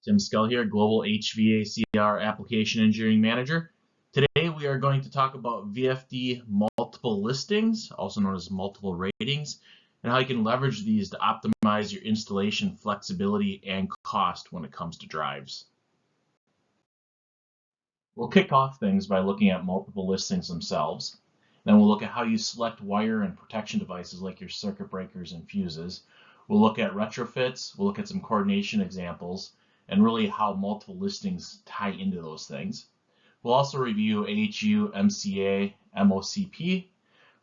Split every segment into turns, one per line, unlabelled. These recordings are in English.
Tim Skell here, Global HVACR Application Engineering Manager. Today we are going to talk about VFD multiple listings, also known as multiple ratings, and how you can leverage these to optimize your installation flexibility and cost when it comes to drives. We'll kick off things by looking at multiple listings themselves. Then we'll look at how you select wire and protection devices like your circuit breakers and fuses. We'll look at retrofits, we'll look at some coordination examples, and really how multiple listings tie into those things. We'll also review AHU, MCA, MOCP,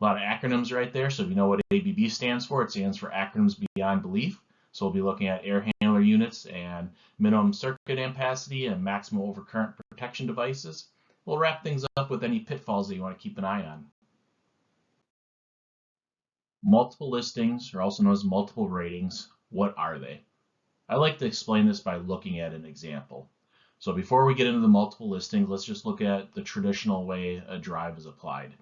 a lot of acronyms right there. So if you know what ABB stands for, it stands for Acronyms Beyond Belief. So we'll be looking at air handler units and minimum circuit ampacity and maximum overcurrent protection devices. We'll wrap things up with any pitfalls that you want to keep an eye on. Multiple listings are also known as multiple ratings. What are they? I like to explain this by looking at an example. So before we get into the multiple listings, let's just look at the traditional way a drive is applied.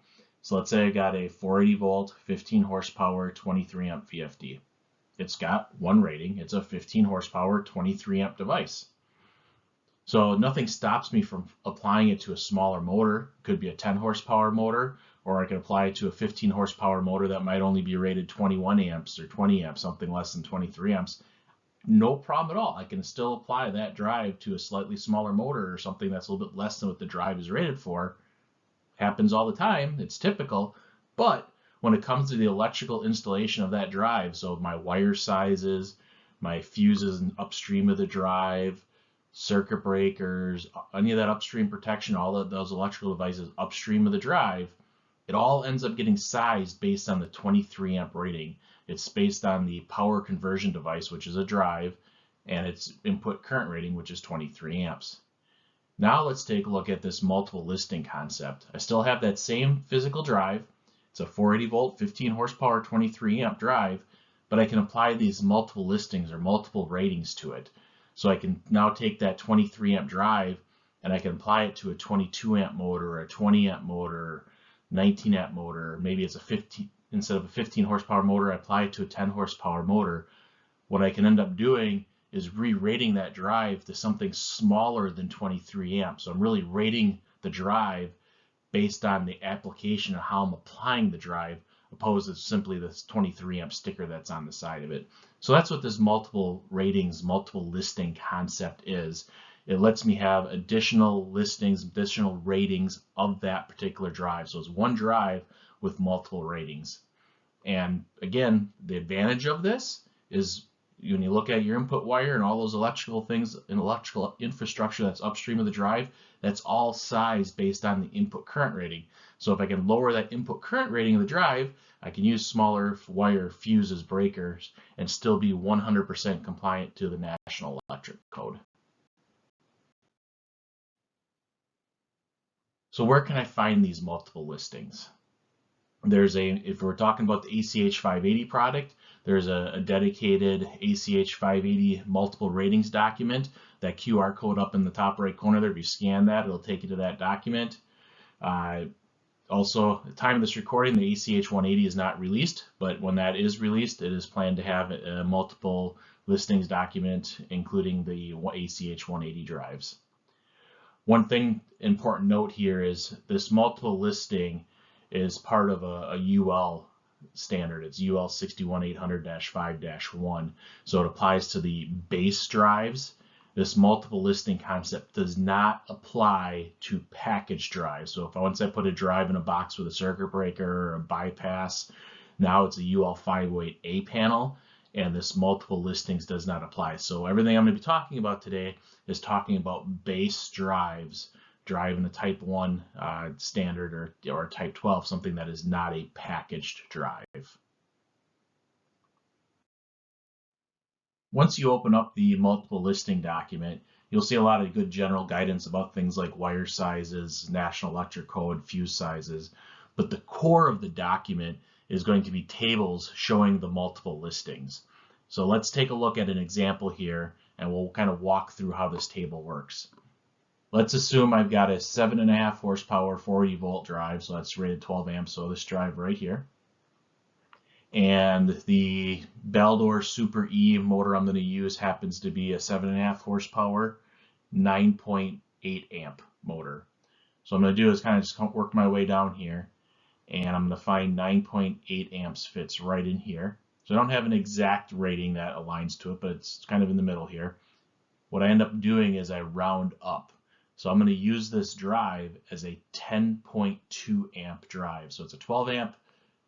So let's say I got a 480 volt, 15 horsepower, 23 amp VFD. It's got one rating. It's a 15 horsepower, 23 amp device. So nothing stops me from applying it to a smaller motor. It could be a 10 horsepower motor, or I could apply it to a 15 horsepower motor that might only be rated 21 amps or 20 amps, something less than 23 amps. No problem at all. I can still apply that drive to a slightly smaller motor or something that's a little bit less than what the drive is rated for. Happens all the time. It's typical. But when it comes to the electrical installation of that drive, so my wire sizes, my fuses upstream of the drive, circuit breakers, any of that upstream protection, all of those electrical devices upstream of the drive, it all ends up getting sized based on the 23 amp rating. It's based on the power conversion device, which is a drive, and its input current rating, which is 23 amps. Now let's take a look at this multiple listing concept. I still have that same physical drive. It's a 480 volt, 15 horsepower, 23 amp drive, but I can apply these multiple listings or multiple ratings to it. So I can now take that 23 amp drive and I can apply it to a 22 amp motor, or a 20 amp motor, 19 amp motor. Maybe it's a 15, instead of a 15 horsepower motor, I apply it to a 10 horsepower motor. What I can end up doing is re-rating that drive to something smaller than 23 amps. So I'm really rating the drive based on the application of how I'm applying the drive, opposed to simply this 23 amp sticker that's on the side of it. So that's what this multiple ratings, multiple listing concept is. It lets me have additional listings, additional ratings of that particular drive. So it's one drive with multiple ratings. And again, the advantage of this is when you look at your input wire and all those electrical things and electrical infrastructure that's upstream of the drive, that's all sized based on the input current rating. So if I can lower that input current rating of the drive, I can use smaller wire, fuses, breakers, and still be 100% compliant to the National Electric Code. So where can I find these multiple listings? If we're talking about the ACH 580 product, there's a dedicated ACH 580 multiple ratings document. That QR code up in the top right corner there, if you scan that, it'll take you to that document. Also, at the time of this recording, the ACH 180 is not released, but when that is released, it is planned to have a multiple listings document, including the ACH 180 drives. One thing, important note here, is this multiple listing is part of a UL standard. It's UL 61800-5-1. So it applies to the base drives. This multiple listing concept does not apply to package drives. So once I put a drive in a box with a circuit breaker or a bypass, now it's a UL 508A panel, and this multiple listings does not apply. So everything I'm going to be talking about today is talking about base drives, driving the type 1 standard or type 12, something that is not a packaged drive. Once you open up the multiple listing document, you'll see a lot of good general guidance about things like wire sizes, National Electric Code, fuse sizes, but the core of the document is going to be tables showing the multiple listings. So let's take a look at an example here, and we'll kind of walk through how this table works. Let's assume I've got a 7.5 horsepower 480 volt drive, so that's rated 12 amps, so this drive right here. And the Baldor Super E motor I'm going to use happens to be a 7.5 horsepower, 9.8 amp motor. So what I'm going to do is kind of just work my way down here, and I'm going to find 9.8 amps fits right in here. So I don't have an exact rating that aligns to it, but it's kind of in the middle here. What I end up doing is I round up. So I'm going to use this drive as a 10.2 amp drive. So it's a 12 amp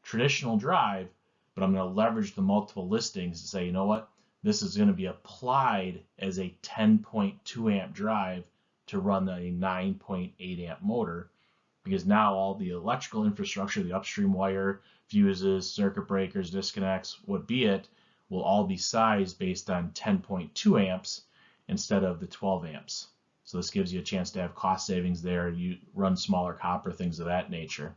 traditional drive, but I'm going to leverage the multiple listings to say, you know what, this is going to be applied as a 10.2 amp drive to run a 9.8 amp motor, because now all the electrical infrastructure, the upstream wire, fuses, circuit breakers, disconnects, what be it, will all be sized based on 10.2 amps instead of the 12 amps. So this gives you a chance to have cost savings there. You run smaller copper, things of that nature.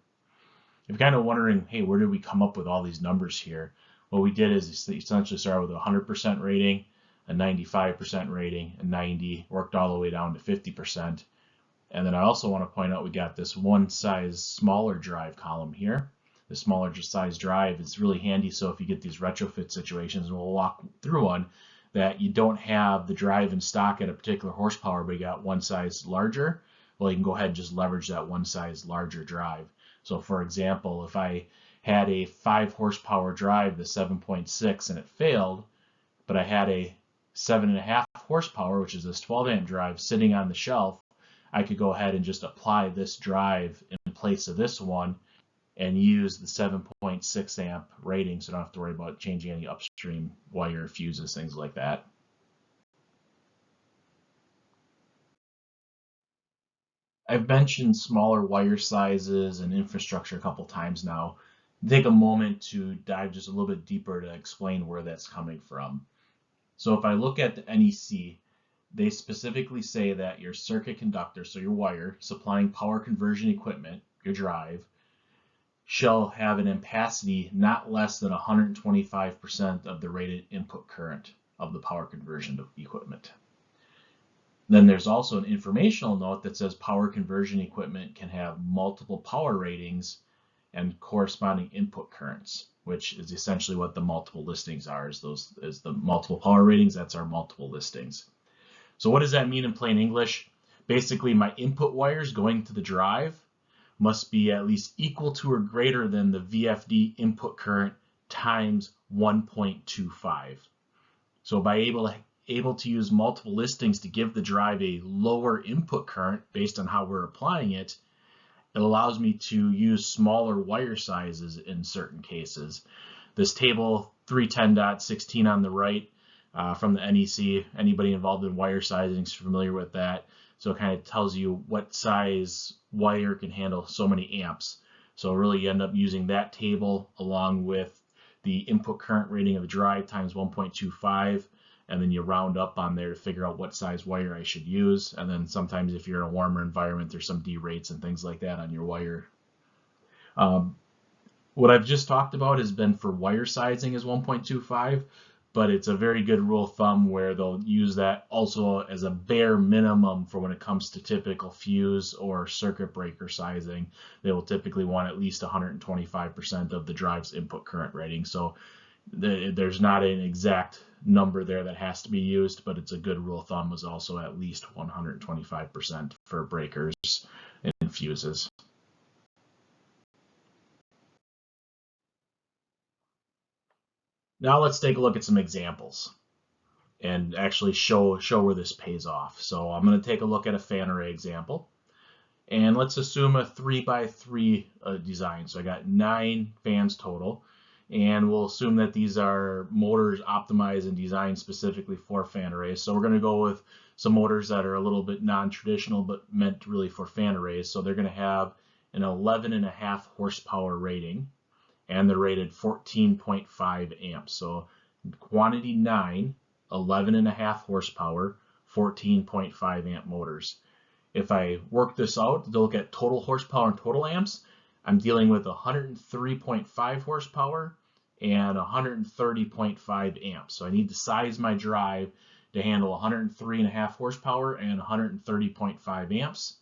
If you're kind of wondering, hey, where did we come up with all these numbers here? What we did is essentially start with a 100% rating, a 95% rating, a 90, worked all the way down to 50%. And then I also want to point out we got this one size smaller drive column here. The smaller size drive is really handy, so if you get these retrofit situations, and we'll walk through one, that you don't have the drive in stock at a particular horsepower, but you got one size larger, well, you can go ahead and just leverage that one size larger drive. So for example, if I had a 5 horsepower drive, the 7.6, and it failed, but I had a 7.5 horsepower, which is this 12 amp drive, sitting on the shelf, I could go ahead and just apply this drive in place of this one and use the 7.6 amp rating, so I don't have to worry about changing any upstream wire, fuses, things like that. I've mentioned smaller wire sizes and infrastructure a couple times now. Take a moment to dive just a little bit deeper to explain where that's coming from. So if I look at the NEC, they specifically say that your circuit conductor, so your wire supplying power conversion equipment, your drive, shall have an ampacity not less than 125% of the rated input current of the power conversion equipment. Then there's also an informational note that says power conversion equipment can have multiple power ratings and corresponding input currents, which is essentially what the multiple listings are. Is the multiple power ratings, that's our multiple listings. So what does that mean in plain English? Basically, my input wires going to the drive must be at least equal to or greater than the VFD input current times 1.25. So by able to use multiple listings to give the drive a lower input current based on how we're applying it, it allows me to use smaller wire sizes in certain cases. This table 310.16 on the right from the NEC, anybody involved in wire sizing is familiar with that. So it kind of tells you what size wire can handle so many amps. So really you end up using that table along with the input current rating of the drive times 1.25, and then you round up on there to figure out what size wire I should use. And then sometimes if you're in a warmer environment, there's some derates and things like that on your wire. What I've just talked about has been for wire sizing as 1.25. But it's a very good rule of thumb where they'll use that also as a bare minimum for when it comes to typical fuse or circuit breaker sizing. They will typically want at least 125% of the drive's input current rating. So there's not an exact number there that has to be used, but it's a good rule of thumb is also at least 125% for breakers and fuses. Now let's take a look at some examples and actually show where this pays off. So I'm going to take a look at a fan array example, and let's assume a 3x3 design. So I got 9 fans total, and we'll assume that these are motors optimized and designed specifically for fan arrays. So we're going to go with some motors that are a little bit non-traditional but meant really for fan arrays. So they're going to have an 11.5 horsepower rating, and they're rated 14.5 amps. So quantity 9, 11.5 horsepower, 14.5 amp motors. If I work this out to look at total horsepower and total amps, I'm dealing with 103.5 horsepower and 130.5 amps. So I need to size my drive to handle 103.5 horsepower and 130.5 amps.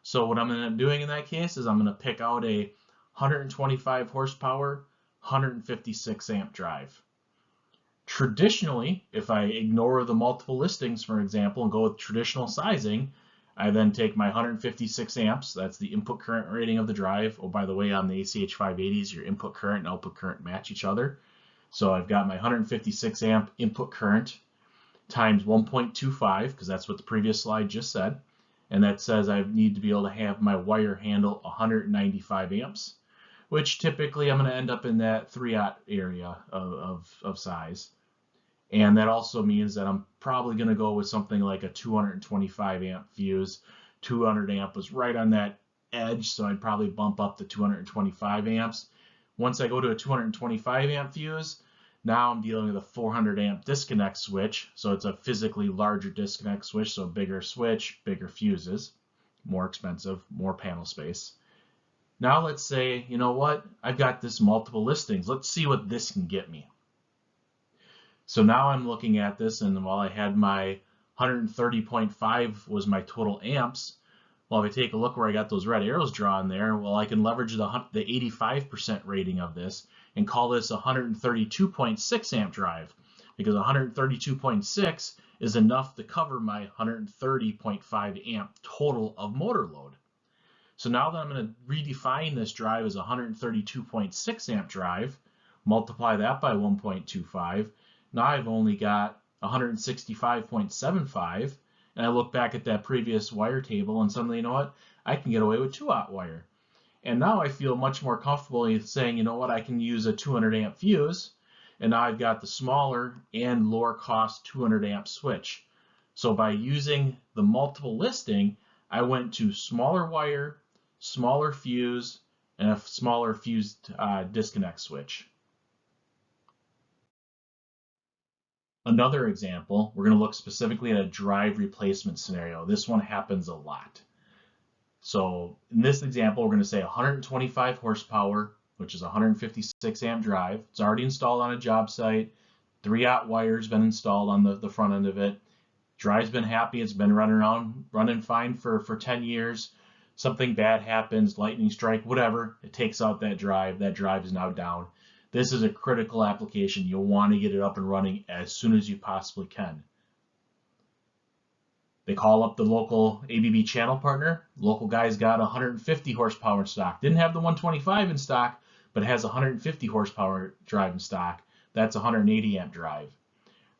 So what I'm going to end up doing in that case is I'm going to pick out a 125 horsepower, 156 amp drive. Traditionally, if I ignore the multiple listings, for example, and go with traditional sizing, I then take my 156 amps, that's the input current rating of the drive. Oh, by the way, on the ACH 580s, your input current and output current match each other. So I've got my 156 amp input current times 1.25, because that's what the previous slide just said. And that says I need to be able to have my wire handle 195 amps, which typically I'm going to end up in that 3/0 area of size. And that also means that I'm probably going to go with something like a 225 amp fuse. 200 amp was right on that edge, so I'd probably bump up to 225 amps. Once I go to a 225 amp fuse, now I'm dealing with a 400 amp disconnect switch. So it's a physically larger disconnect switch, so bigger switch, bigger fuses, more expensive, more panel space. Now let's say, you know what, I've got this multiple listings. Let's see what this can get me. So now I'm looking at this, and while I had my 130.5 was my total amps, well, if I take a look where I got those red arrows drawn there, well, I can leverage the 85% rating of this and call this a 132.6 amp drive, because 132.6 is enough to cover my 130.5 amp total of motor load. So now that I'm going to redefine this drive as a 132.6 amp drive, multiply that by 1.25, now I've only got 165.75, and I look back at that previous wire table and suddenly, you know what, I can get away with 2/0 wire. And now I feel much more comfortable saying, you know what, I can use a 200 amp fuse, and now I've got the smaller and lower cost 200 amp switch. So by using the multiple listing, I went to smaller wire, smaller fuse, and a smaller fused disconnect switch. Another example, we're going to look specifically at a drive replacement scenario. This one happens a lot. So in this example, we're going to say 125 horsepower, which is a 156 amp drive. It's already installed on a job site. 3/0 wire's been installed on the front end of it. Drive's been happy. It's been running fine for 10 years. Something bad happens, lightning strike, whatever. It takes out that drive. That drive is now down. This is a critical application. You'll want to get it up and running as soon as you possibly can. They call up the local ABB channel partner. Local guy's got 150 horsepower in stock. Didn't have the 125 in stock, but has 150 horsepower drive in stock. That's a 180 amp drive.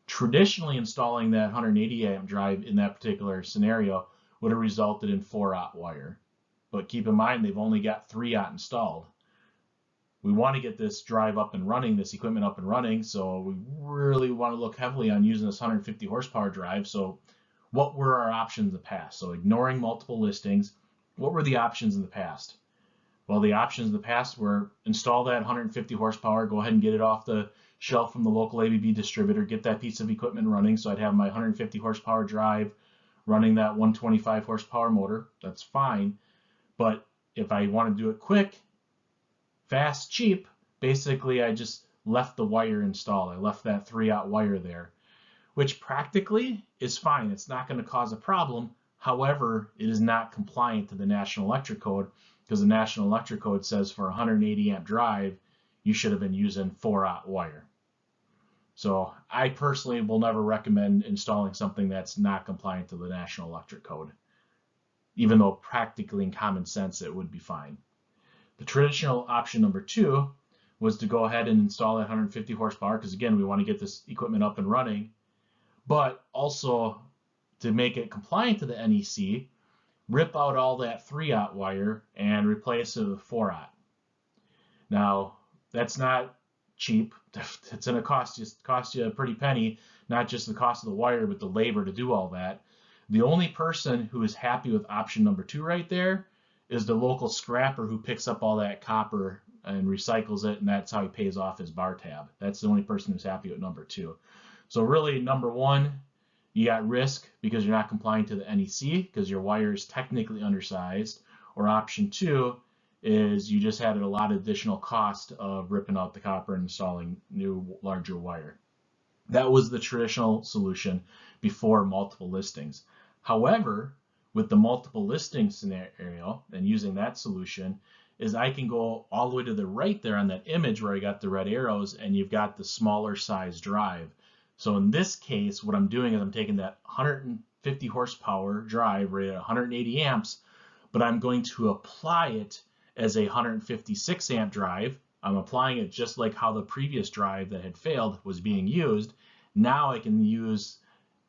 Traditionally, installing that 180 amp drive in that particular scenario would have resulted in 4/0 wire. But keep in mind, they've only got 3/0 installed. We want to get this drive up and running, this equipment up and running, so we really want to look heavily on using this 150 horsepower drive. So what were our options in the past? So ignoring multiple listings, what were the options in the past? Well, the options in the past were install that 150 horsepower, go ahead and get it off the shelf from the local ABB distributor, get that piece of equipment running. So I'd have my 150 horsepower drive running that 125 horsepower motor. That's fine. But if I want to do it quick, fast, cheap, basically I just left the wire installed. I left that 3/0 wire there, which practically is fine. It's not going to cause a problem. However, it is not compliant to the National Electric Code, because the National Electric Code says for a 180 amp drive, you should have been using 4/0 wire. So I personally will never recommend installing something that's not compliant to the National Electric Code, even though practically in common sense it would be fine. The traditional option number 2 was to go ahead and install that 150 horsepower, because again, we want to get this equipment up and running, but also to make it compliant to the NEC, rip out all that 3/0 wire and replace it with 4/0. Now, that's not cheap. It's going to cost you a pretty penny, not just the cost of the wire, but the labor to do all that. The only person who is happy with option number 2 right there is the local scrapper who picks up all that copper and recycles it, and that's how he pays off his bar tab. That's the only person who's happy with number 2. So really, number 1, you got risk because you're not complying to the NEC because your wire is technically undersized, or option 2 is you just had a lot of additional cost of ripping out the copper and installing new, larger wire. That was the traditional solution before multiple listings. However, with the multiple listing scenario and using that solution, is I can go all the way to the right there on that image where I got the red arrows, and you've got the smaller size drive. So in this case, what I'm doing is I'm taking that 150 horsepower drive rated at 180 amps, but I'm going to apply it as a 156 amp drive. I'm applying it just like how the previous drive that had failed was being used. Now I can use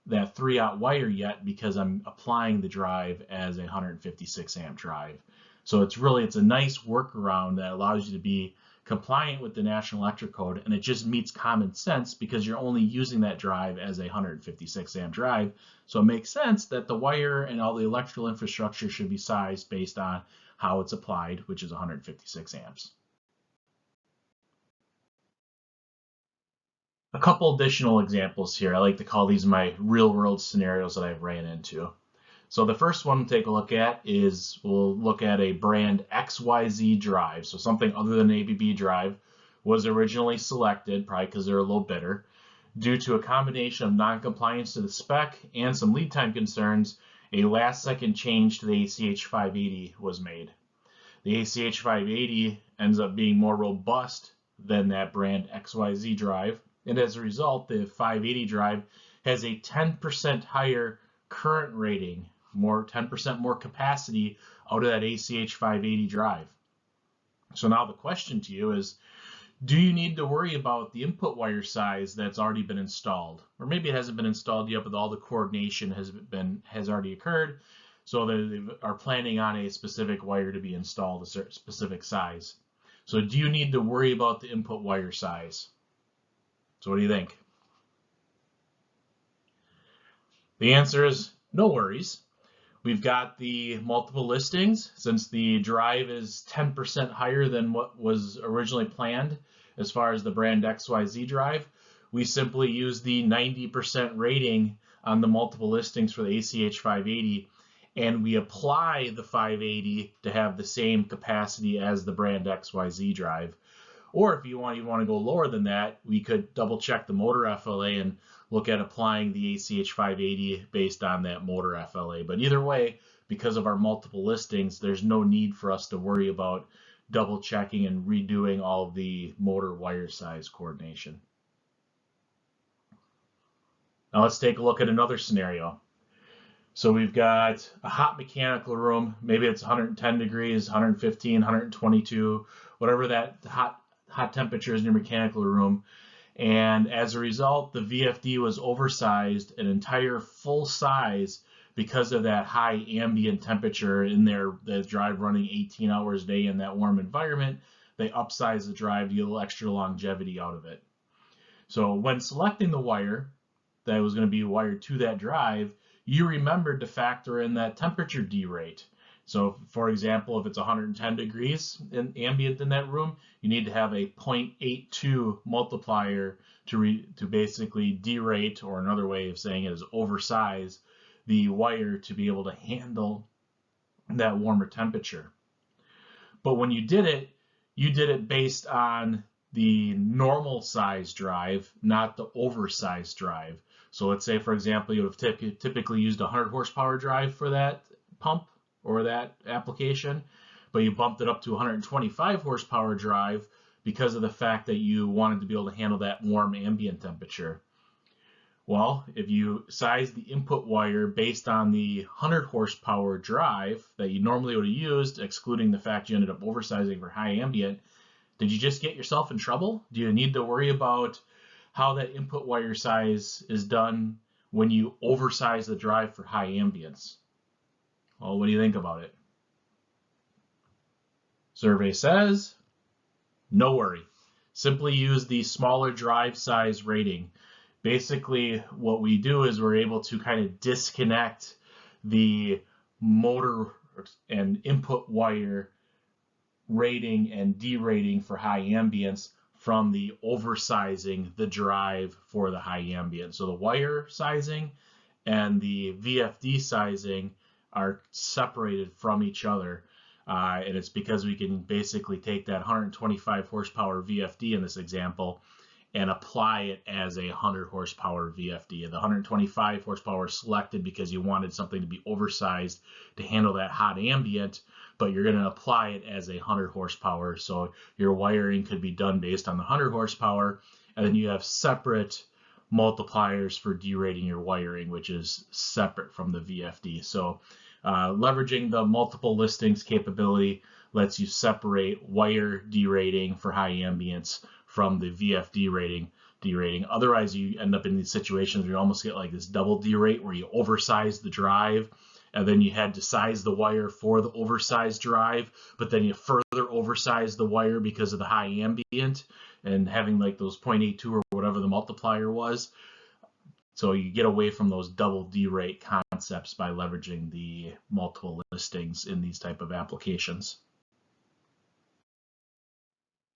that 3-aught wire yet because I'm applying the drive as a 156 amp drive. So it's a nice workaround that allows you to be compliant with the National Electric Code, and it just meets common sense because you're only using that drive as a 156 amp drive. So it makes sense that the wire and all the electrical infrastructure should be sized based on how it's applied, which is 156 amps. A couple additional examples here. I like to call these my real-world scenarios that I've ran into. So the first one to take a look at is we'll look at a brand XYZ drive. So something other than ABB drive was originally selected, probably because they're a low bidder. Due to a combination of non-compliance to the spec and some lead time concerns, a last-second change to the ACH 580 was made. The ACH 580 ends up being more robust than that brand XYZ drive, and as a result, the 580 drive has a 10% higher current rating, 10% more capacity out of that ACH 580 drive. So now the question to you is, do you need to worry about the input wire size that's already been installed? Or maybe it hasn't been installed yet, but all the coordination has already occurred, so they are planning on a specific wire to be installed, a specific size. So do you need to worry about the input wire size? So what do you think? The answer is no worries. We've got the multiple listings. Since the drive is 10% higher than what was originally planned as far as the brand XYZ drive, we simply use the 90% rating on the multiple listings for the ACH 580, and we apply the 580 to have the same capacity as the brand XYZ drive. Or if you want to go lower than that, we could double check the motor FLA and look at applying the ACH 580 based on that motor FLA. But either way, because of our multiple listings, there's no need for us to worry about double checking and redoing all of the motor wire size coordination. Now let's take a look at another scenario. So we've got a hot mechanical room. Maybe it's 110 degrees, 115, 122, whatever that hot temperature is in your mechanical room. And as a result, the VFD was oversized an entire full size because of that high ambient temperature in there, the drive running 18 hours a day in that warm environment. They upsized the drive to get a little extra longevity out of it. So when selecting the wire that was going to be wired to that drive, you remembered to factor in that temperature derate. So for example, if it's 110 degrees in ambient in that room, you need to have a 0.82 multiplier to basically derate, or another way of saying it is oversize the wire to be able to handle that warmer temperature. But when you did it based on the normal size drive, not the oversized drive. So let's say, for example, you would have typically used a 100 horsepower drive for that pump or that application, but you bumped it up to 125 horsepower drive because of the fact that you wanted to be able to handle that warm ambient temperature. Well, if you size the input wire based on the 100 horsepower drive that you normally would have used, excluding the fact you ended up oversizing for high ambient, did you just get yourself in trouble? Do you need to worry about how that input wire size is done when you oversize the drive for high ambience? Well, what do you think about it? Survey says, no worry. Simply use the smaller drive size rating. Basically, what we do is we're able to kind of disconnect the motor and input wire rating and derating for high ambience from the oversizing the drive for the high ambient. So the wire sizing and the VFD sizing are separated from each other. And it's because we can basically take that 125 horsepower VFD in this example and apply it as a 100 horsepower VFD. The 125 horsepower selected because you wanted something to be oversized to handle that hot ambient, but you're going to apply it as a 100 horsepower. So your wiring could be done based on the 100 horsepower, and then you have separate multipliers for derating your wiring, which is separate from the VFD. So leveraging the multiple listings capability lets you separate wire derating for high ambience from the VFD derating. Otherwise, you end up in these situations where you almost get like this double derate where you oversize the drive, and then you had to size the wire for the oversized drive, but then you further oversize the wire because of the high ambient and having like those 0.82 or whatever the multiplier was. So you get away from those double derate concepts by leveraging the multiple listings in these type of applications.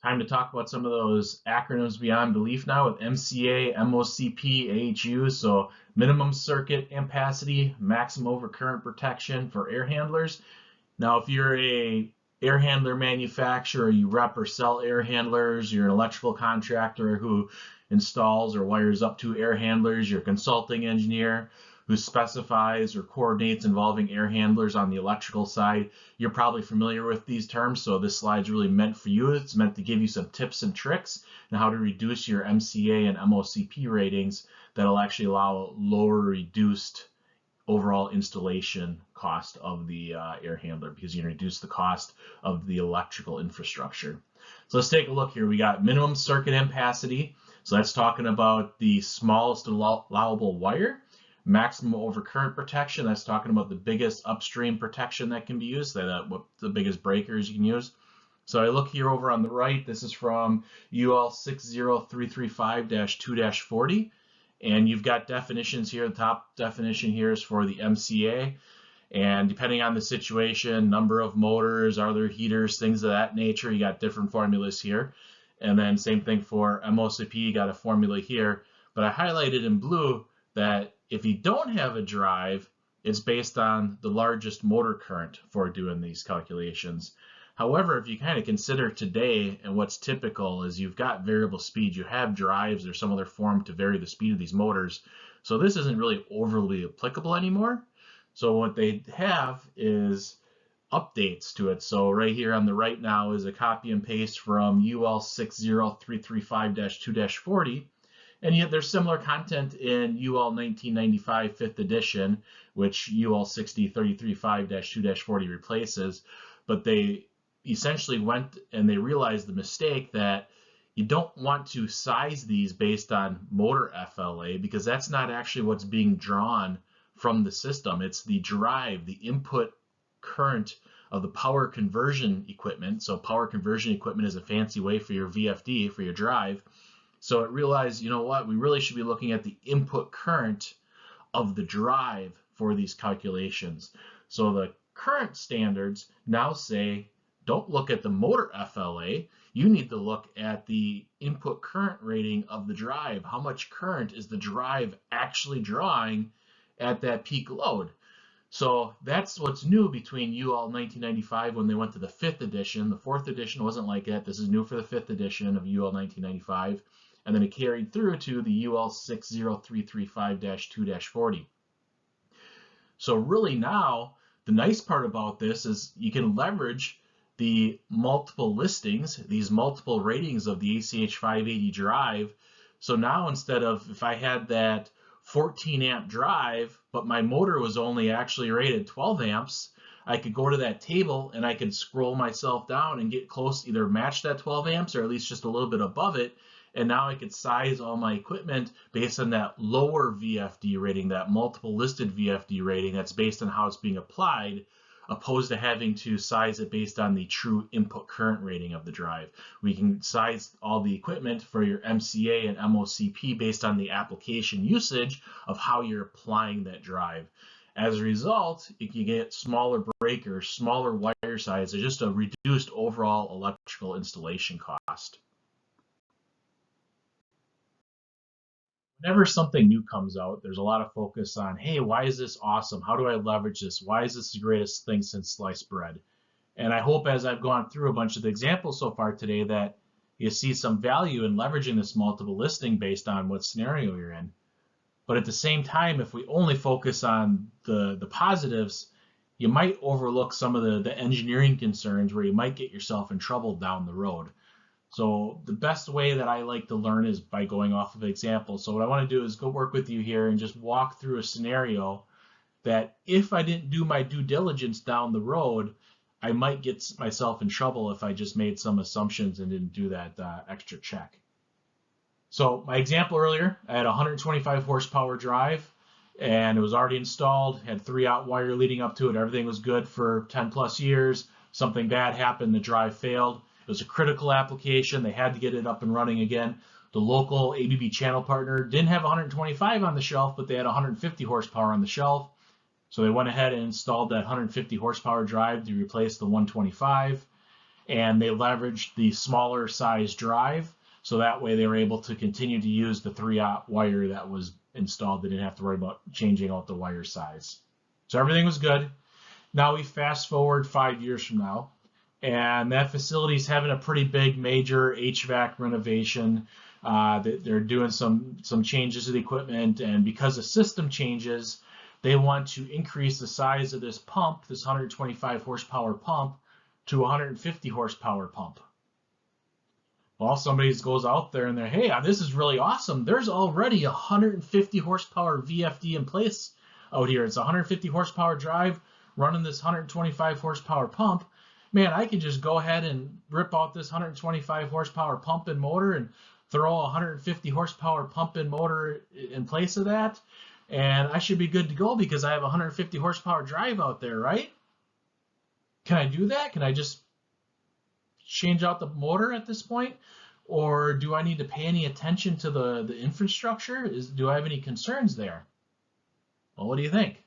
Time to talk about some of those acronyms beyond belief now with MCA, MOCP, AHUs. So minimum circuit ampacity, maximum overcurrent protection for air handlers. Now, if you're a air handler manufacturer, you rep or sell air handlers, you're an electrical contractor who installs or wires up to air handlers, you're a consulting engineer who specifies or coordinates involving air handlers on the electrical side, you're probably familiar with these terms, so this slide's really meant for you. It's meant to give you some tips and tricks on how to reduce your MCA and MOCP ratings that'll actually allow lower reduced overall installation cost of the air handler, because you can reduce the cost of the electrical infrastructure. So let's take a look here. We got minimum circuit ampacity. So that's talking about the smallest allowable wire. Maximum overcurrent protection, that's talking about the biggest upstream protection that can be used, what the biggest breakers you can use. So I look here over on the right, this is from UL 60335-2-40, and you've got definitions here. The top definition here is for the MCA, and depending on the situation, number of motors, are there heaters, things of that nature, you got different formulas here. And then same thing for MOCP, you got a formula here, but I highlighted in blue that if you don't have a drive, it's based on the largest motor current for doing these calculations. However, if you kind of consider today and what's typical is you've got variable speed, you have drives or some other form to vary the speed of these motors. So this isn't really overly applicable anymore. So what they have is updates to it. So right here on the right now is a copy and paste from UL 60335-2-40. And yet there's similar content in UL 1995 5th edition, which UL 60335-2-40 replaces. But they essentially went and they realized the mistake that you don't want to size these based on motor FLA, because that's not actually what's being drawn from the system. It's the drive, the input current of the power conversion equipment. So power conversion equipment is a fancy way for your VFD, for your drive. So it realized, you know what, we really should be looking at the input current of the drive for these calculations. So the current standards now say, don't look at the motor FLA, you need to look at the input current rating of the drive. How much current is the drive actually drawing at that peak load? So that's what's new between UL 1995 when they went to the 5th edition. The 4th edition wasn't like that. This is new for the 5th edition of UL 1995. And then it carried through to the UL 60335-2-40. So really now, the nice part about this is you can leverage the multiple listings, these multiple ratings of the ACH 580 drive. So now instead of, if I had that 14 amp drive, but my motor was only actually rated 12 amps, I could go to that table and I could scroll myself down and get close, either match that 12 amps or at least just a little bit above it. And now I could size all my equipment based on that lower VFD rating, that multiple listed VFD rating that's based on how it's being applied, opposed to having to size it based on the true input current rating of the drive. We can size all the equipment for your MCA and MOCP based on the application usage of how you're applying that drive. As a result, you can get smaller breakers, smaller wire sizes, just a reduced overall electrical installation cost. Whenever something new comes out, there's a lot of focus on, hey, why is this awesome? How do I leverage this? Why is this the greatest thing since sliced bread? And I hope as I've gone through a bunch of the examples so far today that you see some value in leveraging this multiple listing based on what scenario you're in. But at the same time, if we only focus on the positives, you might overlook some of the engineering concerns where you might get yourself in trouble down the road. So the best way that I like to learn is by going off of examples. So what I want to do is go work with you here and just walk through a scenario that if I didn't do my due diligence down the road, I might get myself in trouble if I just made some assumptions and didn't do that extra check. So my example earlier, I had a 125 horsepower drive and it was already installed, had 3-aught wire leading up to it. Everything was good for 10 plus years. Something bad happened, the drive failed. It was a critical application. They had to get it up and running again. The local ABB channel partner didn't have 125 on the shelf, but they had 150 horsepower on the shelf. So they went ahead and installed that 150 horsepower drive to replace the 125, and they leveraged the smaller size drive, so that way they were able to continue to use the 3-aught wire that was installed. They didn't have to worry about changing out the wire size. So everything was good. Now we fast forward 5 years from now, and that facility's having a pretty big major HVAC renovation. They're doing some changes to the equipment, and because of system changes, they want to increase the size of this pump, this 125 horsepower pump, to 150 horsepower pump. Well, somebody goes out there and they're, hey, this is really awesome. There's already a 150 horsepower VFD in place out here. It's a 150 horsepower drive running this 125 horsepower pump. Man, I can just go ahead and rip out this 125 horsepower pump and motor and throw a 150 horsepower pump and motor in place of that. And I should be good to go because I have a 150 horsepower drive out there, right? Can I do that? Can I just change out the motor at this point? Or do I need to pay any attention to the infrastructure? Do I have any concerns there? Well, what do you think?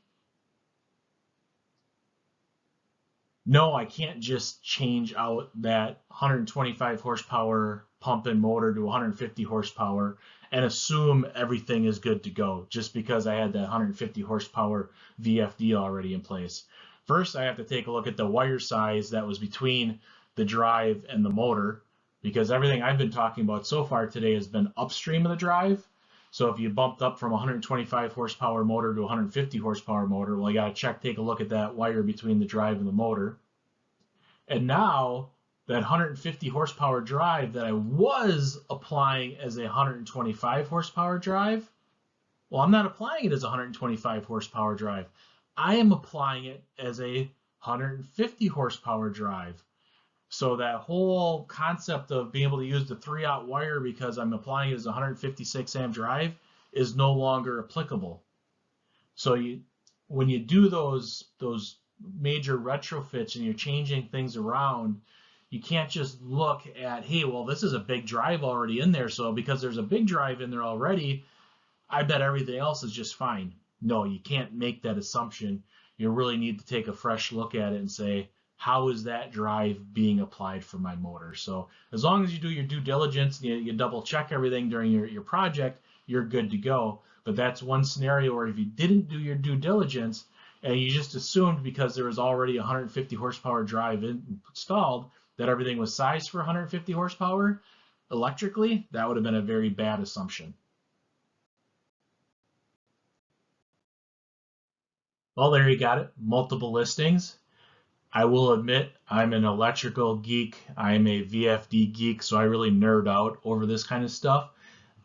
No, I can't just change out that 125 horsepower pump and motor to 150 horsepower and assume everything is good to go just because I had that 150 horsepower VFD already in place. First, I have to take a look at the wire size that was between the drive and the motor, because everything I've been talking about so far today has been upstream of the drive. So if you bumped up from 125 horsepower motor to 150 horsepower motor, well, you got to take a look at that wire between the drive and the motor. And now that 150 horsepower drive that I was applying as a 125 horsepower drive, well, I'm not applying it as a 125 horsepower drive. I am applying it as a 150 horsepower drive. So that whole concept of being able to use the 3-aught wire because I'm applying it as a 156 amp drive is no longer applicable. So when you do those major retrofits and you're changing things around, you can't just look at, hey, well, this is a big drive already in there, so because there's a big drive in there already, I bet everything else is just fine. No, you can't make that assumption. You really need to take a fresh look at it and say, how is that drive being applied for my motor? So as long as you do your due diligence, you double check everything during your project, you're good to go. But that's one scenario where if you didn't do your due diligence and you just assumed because there was already a 150 horsepower drive installed that everything was sized for 150 horsepower electrically, that would have been a very bad assumption. Well, there you got it. Multiple listings. I will admit I'm an electrical geek. I'm a VFD geek, so I really nerd out over this kind of stuff.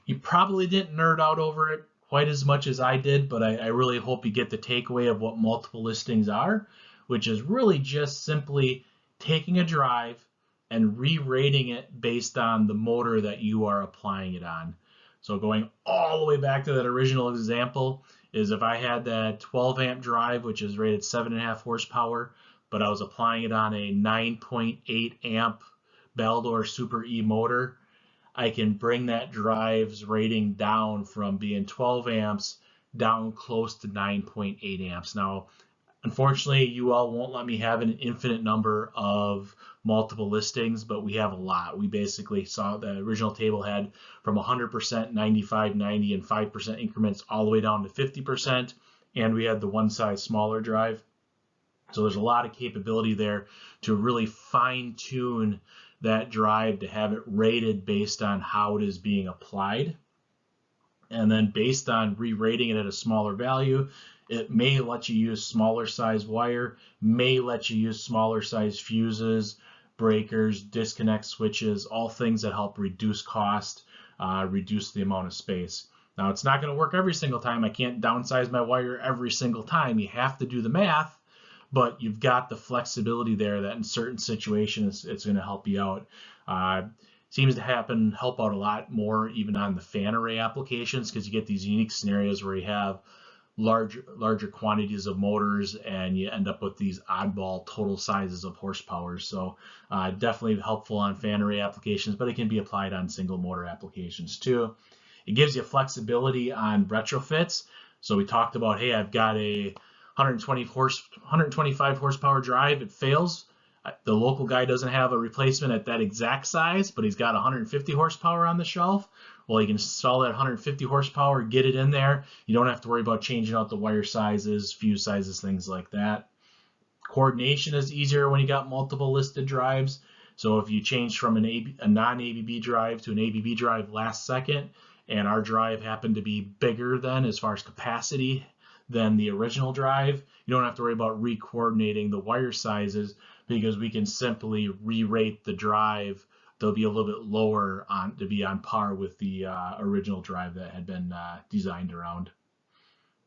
You probably didn't nerd out over it quite as much as I did, but I really hope you get the takeaway of what multiple listings are, which is really just simply taking a drive and re-rating it based on the motor that you are applying it on. So going all the way back to that original example is if I had that 12 amp drive, which is rated 7.5 horsepower, but I was applying it on a 9.8 amp Baldor Super E motor, I can bring that drive's rating down from being 12 amps down close to 9.8 amps. Now, unfortunately, you all won't let me have an infinite number of multiple listings, but we have a lot. We basically saw the original table had from 100%, 95, 90, and 5% increments all the way down to 50%, and we had the one size smaller drive. So there's a lot of capability there to really fine tune that drive to have it rated based on how it is being applied. And then based on re-rating it at a smaller value, it may let you use smaller size wire, may let you use smaller size fuses, breakers, disconnect switches, all things that help reduce cost, reduce the amount of space. Now, it's not going to work every single time. I can't downsize my wire every single time. You have to do the math, but you've got the flexibility there that in certain situations it's going to help you out. Seems to help out a lot more even on the fan array applications, because you get these unique scenarios where you have larger quantities of motors and you end up with these oddball total sizes of horsepower. So definitely helpful on fan array applications, but it can be applied on single motor applications too. It gives you flexibility on retrofits. So we talked about, hey, I've got a 125 horsepower drive, it fails. The local guy doesn't have a replacement at that exact size, but he's got 150 horsepower on the shelf. Well, you can install that 150 horsepower, get it in there. You don't have to worry about changing out the wire sizes, fuse sizes, things like that. Coordination is easier when you got multiple listed drives. So if you change from a non-ABB drive to an ABB drive last second, and our drive happened to be bigger than as far as capacity than the original drive, you don't have to worry about re-coordinating the wire sizes, because we can simply re-rate the drive. They'll be a little bit lower to be on par with the original drive that had been designed around.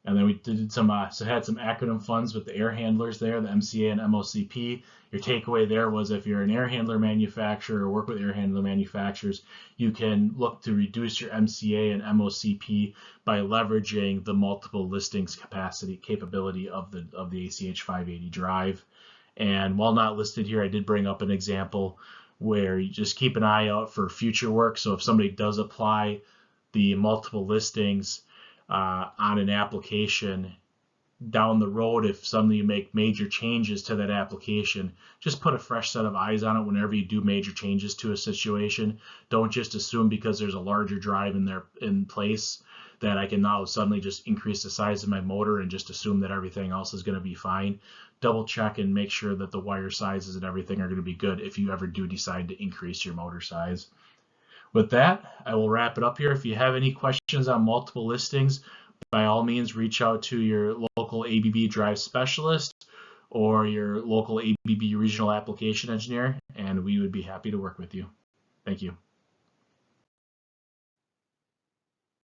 And then we did had some acronym funs with the air handlers there, the MCA and MOCP. Your takeaway there was, if you're an air handler manufacturer or work with air handler manufacturers, you can look to reduce your MCA and MOCP by leveraging the multiple listings capability of the ACH 580 drive. And while not listed here, I did bring up an example where you just keep an eye out for future work. So if somebody does apply the multiple listings on an application down the road, if suddenly you make major changes to that application, just put a fresh set of eyes on it whenever you do major changes to a situation. Don't just assume because there's a larger drive in place that I can now suddenly just increase the size of my motor and just assume that everything else is going to be fine. Double check and make sure that the wire sizes and everything are going to be good if you ever do decide to increase your motor size. With that, I will wrap it up here. If you have any questions on multiple listings, by all means, reach out to your local ABB drive specialist or your local ABB regional application engineer, and we would be happy to work with you. Thank you.